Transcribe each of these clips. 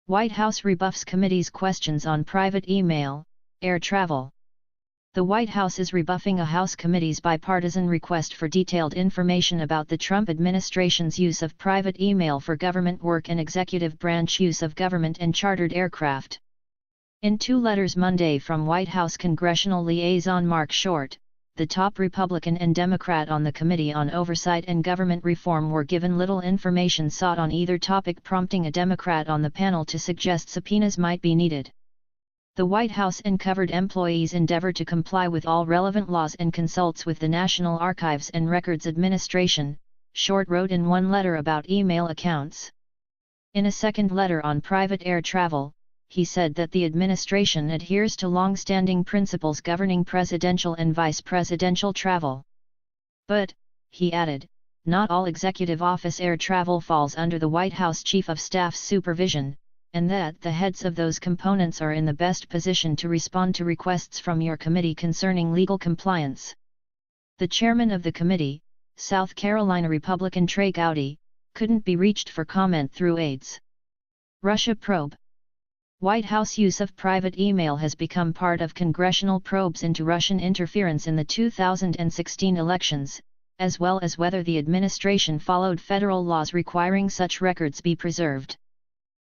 White House rebuffs committee's questions on private email, air travel. The White House is rebuffing a House committee's bipartisan request for detailed information about the Trump administration's use of private email for government work and executive branch use of government and chartered aircraft. In two letters Monday from White House Congressional Liaison Mark Short, the top Republican and Democrat on the Committee on Oversight and Government Reform were given little information sought on either topic, prompting a Democrat on the panel to suggest subpoenas might be needed. The White House and covered employees endeavor to comply with all relevant laws and consults with the National Archives and Records Administration, Short wrote in one letter about email accounts. In a second letter on private air travel, he said that the administration adheres to long-standing principles governing presidential and vice presidential travel. But, he added, not all executive office air travel falls under the White House Chief of Staff's supervision, and that the heads of those components are in the best position to respond to requests from your committee concerning legal compliance. The chairman of the committee, South Carolina Republican Trey Gowdy, couldn't be reached for comment through aides. Russia probe. White House use of private email has become part of congressional probes into Russian interference in the 2016 elections, as well as whether the administration followed federal laws requiring such records be preserved.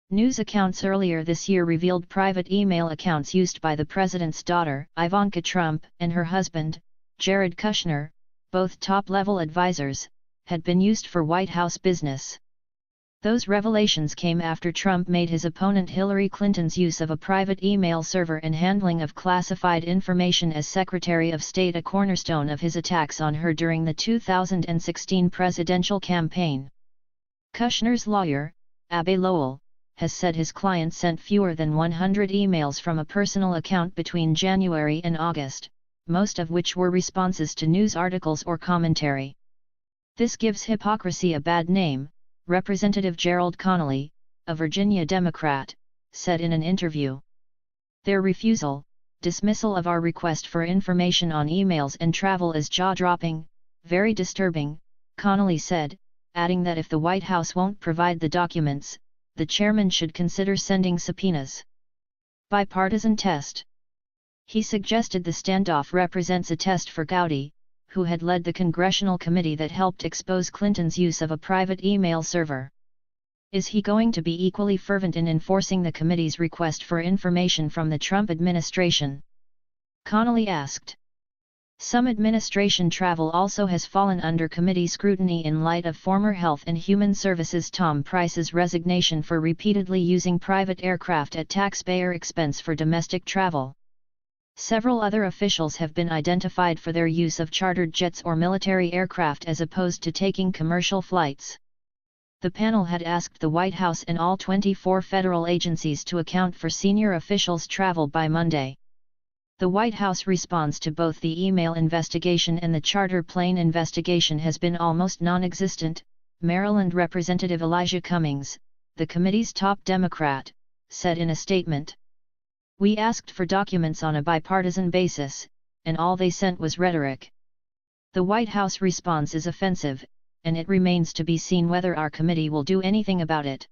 News accounts earlier this year revealed private email accounts used by the president's daughter, Ivanka Trump, and her husband, Jared Kushner, both top-level advisors, had been used for White House business. Those revelations came after Trump made his opponent Hillary Clinton's use of a private email server and handling of classified information as Secretary of State a cornerstone of his attacks on her during the 2016 presidential campaign. Kushner's lawyer, Abbe Lowell, has said his client sent fewer than 100 emails from a personal account between January and August, most of which were responses to news articles or commentary. This gives hypocrisy a bad name, Representative Gerald Connolly, a Virginia Democrat, said in an interview. Their dismissal of our request for information on emails and travel is jaw-dropping, very disturbing, Connolly said, adding that if the White House won't provide the documents, the chairman should consider sending subpoenas. Bipartisan test. He suggested the standoff represents a test for Gowdy, who had led the congressional committee that helped expose Clinton's use of a private email server. Is he going to be equally fervent in enforcing the committee's request for information from the Trump administration? Connolly asked. Some administration travel also has fallen under committee scrutiny in light of former Health and Human Services Tom Price's resignation for repeatedly using private aircraft at taxpayer expense for domestic travel. Several other officials have been identified for their use of chartered jets or military aircraft as opposed to taking commercial flights. The panel had asked the White House and all 24 federal agencies to account for senior officials' travel by Monday. The White House response to both the email investigation and the charter plane investigation has been almost non-existent, Maryland Representative Elijah Cummings, the committee's top Democrat, said in a statement. We asked for documents on a bipartisan basis, and all they sent was rhetoric. The White House response is offensive, and it remains to be seen whether our committee will do anything about it.